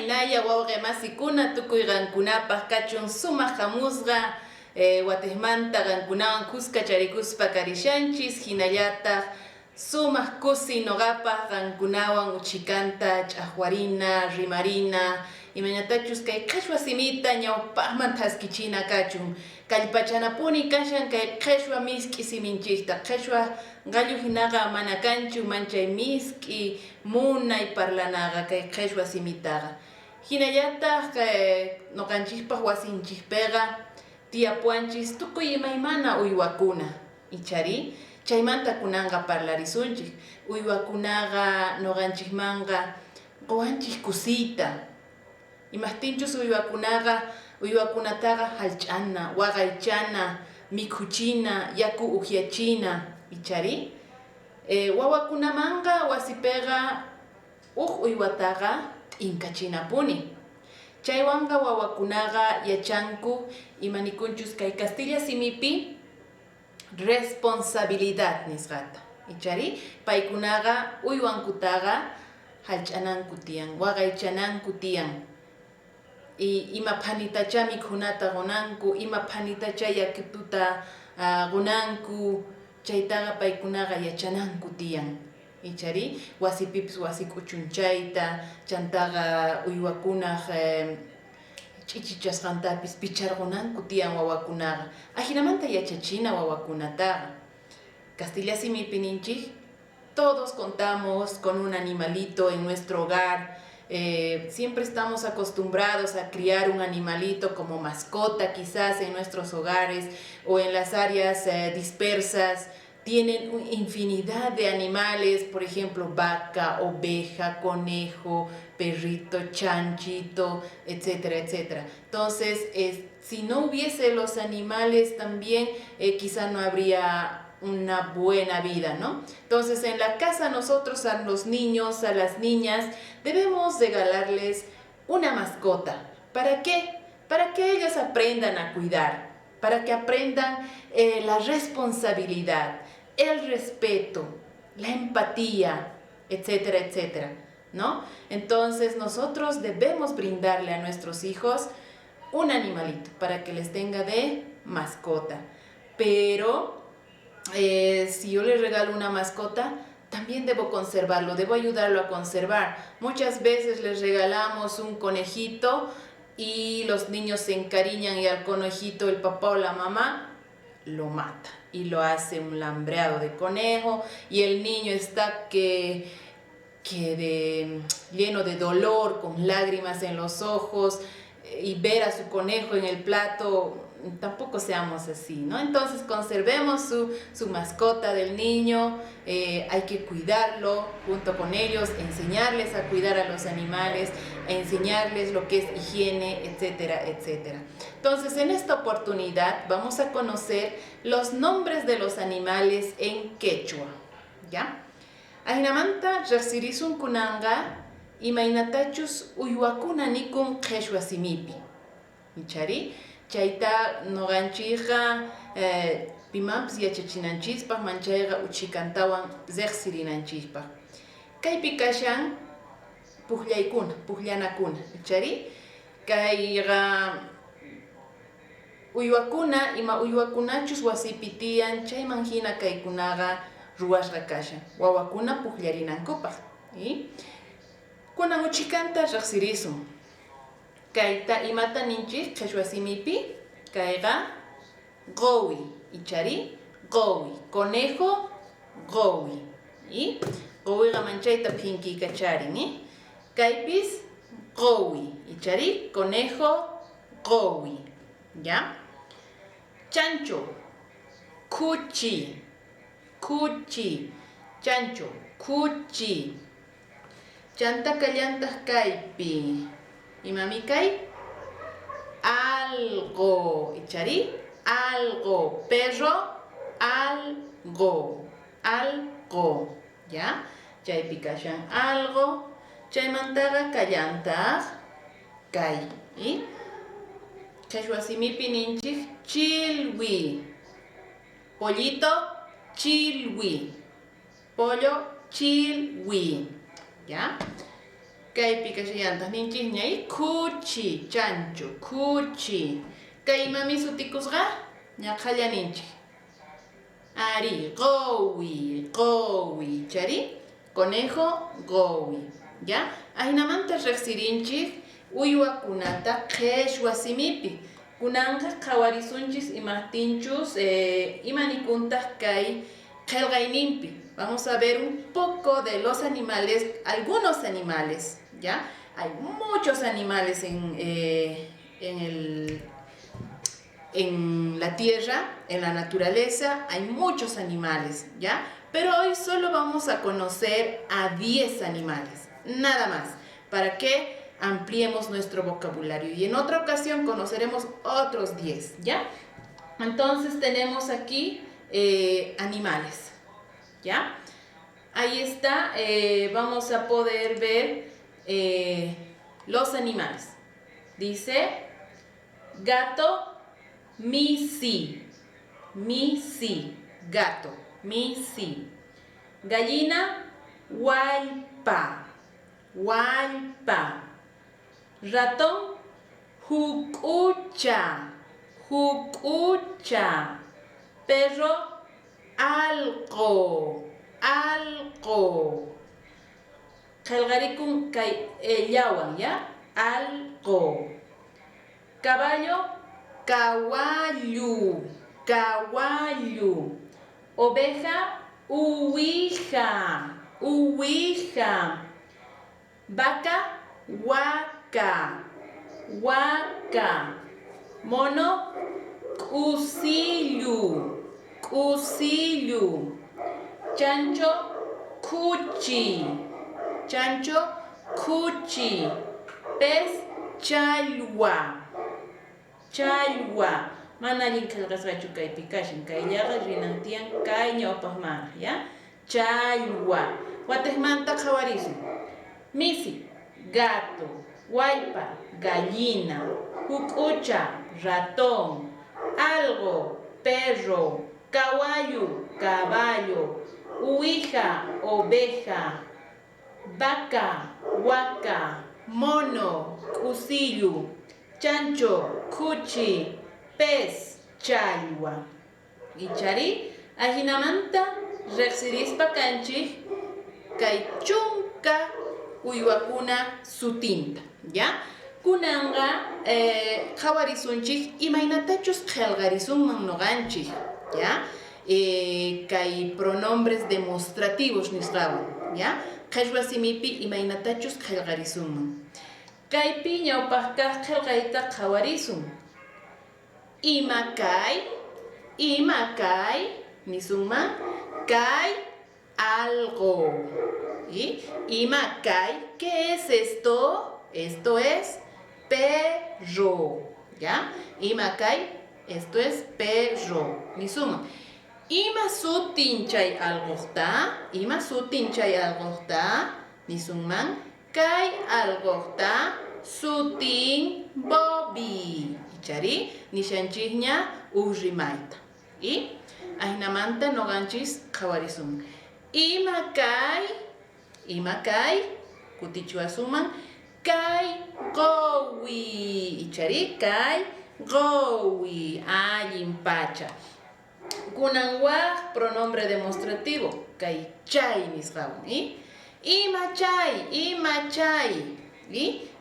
Imaynaya wawqi masikuna tukuy qankunapaq kachun sumaq hamusqa watihmanta qankunawan kuska charikuspa karishanchis hinallataq sumaq kusi noqapaq qankunawan uchikanta ch'aqwarina rimarina imañatachus kay qhichwa simita ñawpaqman haskichina kachun kallpachanapuni kashan kay qhichwa misk'i siminchikta qhichwa qallu hinaqa mana kanchu manchay misk'i munay parlanaqa kay qhichwa simitaqa hinallataq noqanchikpaq wasinchikpiqa tiyapuanchis tukuy imaymana uywakuna ichari chaymanta kunanqa parlarisunchik uywakunaqa noqanchikmanqa quwanchik kusita imaqtinchus uywakunataqa hallch'ana waqaychana mikhuchina yaku upyachina ichari wawakunamanqa wasipiqa uywataqa inkachinapuni chaywanqa wawakunaqa yachanku imanikunchus kay Castilla simipi responsabilidad nisqata ichari paykunaqa uywankutaqa hallch'ananku tiyan waqaychananku tiyan ima phanitacha mikhunata qunanku ima phanitacha yakituta qunanku chaytaqa paykunaqa yachananku tiyan ichari wasipipis wasik'uchunchayta chantaqa uywakunaq ch'ichichasqantapis picharqunanku tiyan wawakunaqa ahinamanta yachachina wawakunataqa Castilla simipi ninchik todos contamos con un animalito en nuestro hogar. Siempre estamos acostumbrados a criar un animalito como mascota quizás en nuestros hogares o en las áreas dispersas. Tienen una infinidad de animales, por ejemplo, vaca, oveja, conejo, perrito, chanchito, etcétera, etcétera. Entonces, si no hubiese los animales también, quizá no habría una buena vida, ¿no? Entonces, en la casa nosotros a los niños, a las niñas, debemos regalarles una mascota. ¿Para qué? Para que ellos aprendan a cuidar, para que aprendan la responsabilidad, el respeto, la empatía, etcétera, etcétera, ¿no? Entonces, nosotros debemos brindarle a nuestros hijos un animalito para que les tenga de mascota. Pero si yo les regalo una mascota, también debo conservarlo, debo ayudarlo a conservar. Muchas veces les regalamos un conejito y los niños se encariñan y al conejito el papá o la mamá lo mata y lo hace un lambreado de conejo y el niño está lleno de dolor, con lágrimas en los ojos y ver a su conejo en el plato. Tampoco seamos así, ¿no? Entonces conservemos su mascota del niño, hay que cuidarlo junto con ellos, enseñarles a cuidar a los animales, enseñarles lo que es higiene, etcétera, etcétera. Entonces, en esta oportunidad vamos a conocer los nombres de los animales en quechua, ¿ya? Ahinamanta rexirisun kunanga imaynatachus uywakunanikun qhichwa simipi, ¿michari? Chayta noqanchikqa pimanpis yachachinanchispaq manchayqa uchikantawan riqsirinanchispaq. Kaypi kashan pukllanakuna, ¿chari? Kayqa uywakuna ima uywakunachus wasipi tiyan chayman hina kaykunaqa ruwasqa kashan wawakuna pukllarinkupaq. Kunan uchikanta riqsirisun. Kayta imata ninchik qhichwa simipi kayqa qowi ichari qowi conejo qowi y qowiqa manchayta phinkiykacharин kaypis qowi ichari conejo qowi, ¿ya? Chancho kuchi chancho kuchi chanta kallantaq kaypi imami kay algo ichari algo perro algo ¿ya? Chaypi kashan algo chaymantaqa kallantaq kay y qhichwa simipi ninchik chilwi pollito chilwi pollo chilwi, ¿ya? Kaypi kashayantas ninchis ñay kuchi, chancho, kuchi. Kay mami sutikusqa ñaqalla ninchik. Ari, qowi, qowi, chari, conejo, qowi, ¿ya? Ahinamanta riqsirinchik uywakunata qhechwa simipi. Kunanqa qhawarisunchis imaqtinchus imanikuntaj kay qelqayninpi. Vamos a ver un poco de los animales, algunos animales, ¿ya? Hay muchos animales en la tierra, en la naturaleza, hay muchos animales, ¿ya? Pero hoy solo vamos a conocer a 10 animales, nada más, para que ampliemos nuestro vocabulario. Y en otra ocasión conoceremos otros 10, ¿ya? Entonces tenemos aquí animales, ¿ya? Ahí está, vamos a poder ver los animales. Dice, gato, misi, gato, misi. Gallina, hualpa, ratón, jucucha, perro, alco, qelqarikun kay ellawan, ¿ya? Alco. Caballo, caballo. Oveja, uwija. Vaca, huaca. Mono, cusillo. Chancho, cuchi. Pez, chalwa. Mana allin qillqasqachu kaypi kashan, kayllaqa rinantiyan kay ñawpaqman, ¿ya? Chalwa. Watejmanta qhawarisun. Misi, gato. Huaypa, gallina. Jucucha, ratón. Algo, perro. Caballo. Uwija, oveja. Vaca, huaca. Mono, cusillo. Chancho, cuchi. Pez, chalwa. Y chari, ahinamanta riqsirispa kanchik kay chunka uywakuna sutinta, ¿ya? Kunanga qhawarisunchik imaynatachus qillqarisunman noqanchik, ¿ya? Kay pronombres demostrativos nisqawan, ¿ya? Qhechwa simipi imaynatachus qillqarisunman. Kaypi ñawpaq kaq qillqayta qhawarisun. Ima kay, nisunman, kay algo. ¿Y? Ima kay, ¿qué es esto? Esto es perro, ¿ya? Ima kay, esto es perro. Nisunman. Ima sutin chay algoqta, nisunman, kay algoqta sutin Bobby. Chari, nishanchihña urimayta. Y ahinamanta noganchis qhawarisun. Ima kay, kutichuasuman, kay qowi. Chari, kay qowi. Allin pacha. Kunan waq pronombre demostrativo, kay chay nisqawan. Y ima chay. Y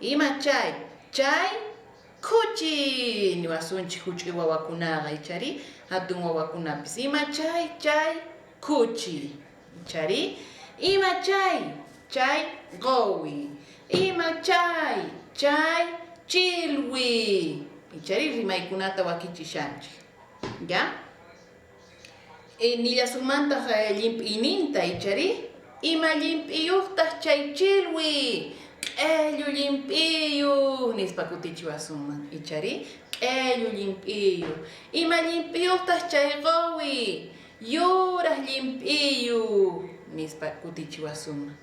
ima chay. Chay kuchi niwasunchik huch'uy wawakunaqa ichari hatun wawakunapis ima chay kuchi ichari ima chay qowi ima chay chilwi ichari rimaykunata wakichishanchik, ¿ya? Nillasunmanta llimp'iyninta ichari ima llimp'iyuqtaq chay chilwi q'ellu llimp'iyu nispa kutichiwasunman ichari q'ellu llimp'iyu ima llimp'iyuqtaq chay qowi yuraq llimp'iyu nispa kutichiwasunman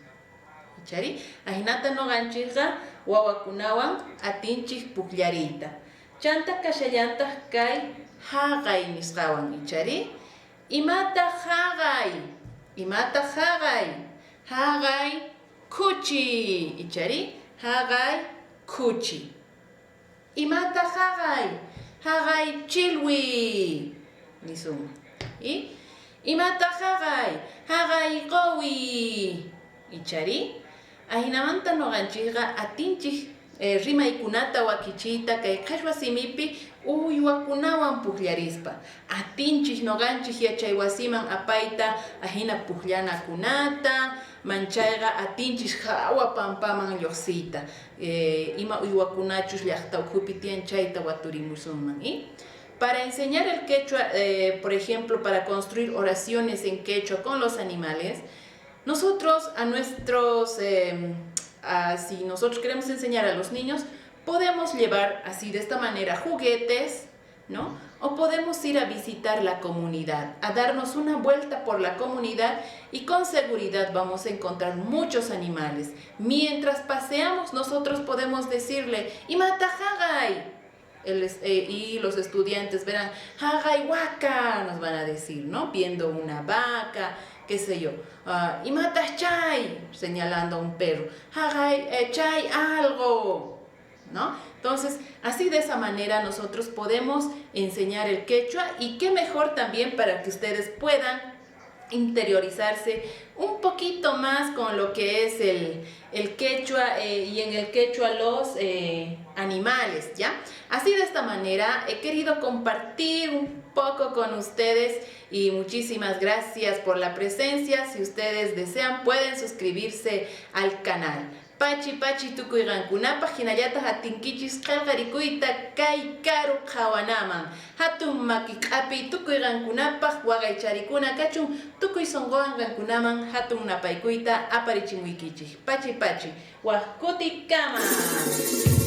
ichari ahinata noqanchikqa wawakunawan atinchik pukllariyta chanta kashallantaq kay haqay nisqawan ichari imataq haqay haqay kuchi ichari haqay kuchi. Imata haqay, haqay chilwi. Nisuma. Y imata haqay, haqay qowi. Ichari, ahinamanta noqanchikqa atinchik rimaykunata wakichiyta kay qhashwa simipi uywakunawan pukllarispa. Atinchik noqanchik yachay wasiman apayta ahina pukllanakunata, manchayqa atinchik hawa pampaman lluqsiyta. Ima uywakunachus llaqta ukhupi tiyan chayta waturimusunman. Para enseñar el quechua, por ejemplo, para construir oraciones en quechua con los animales, nosotros si nosotros queremos enseñar a los niños, podemos llevar así de esta manera juguetes, ¿no? O podemos ir a visitar la comunidad, a darnos una vuelta por la comunidad y con seguridad vamos a encontrar muchos animales. Mientras paseamos, nosotros podemos decirle, Imata haqay. Y los estudiantes verán, haqay waka, nos van a decir, ¿no? Viendo una vaca, qué sé yo. Imata chay, señalando a un perro. Haqay chay algo, ¿no? Entonces, así de esa manera nosotros podemos enseñar el quechua y qué mejor también para que ustedes puedan interiorizarse un poquito más con lo que es el quechua y en el quechua los animales, ¿ya? Así de esta manera he querido compartir un poco con ustedes y muchísimas gracias por la presencia. Si ustedes desean pueden suscribirse al canal. Pachi tukuyrankunapaq hinallataq atinkichis qillqarikuyta kay karu qhawanaman. Hatun maki q'api tukuyrankunapaq waqaycharikuna kachun tukuy sonqowan qankunaman hatun napaykuyta aparichinwaykichik. Pachi waqkuti kama.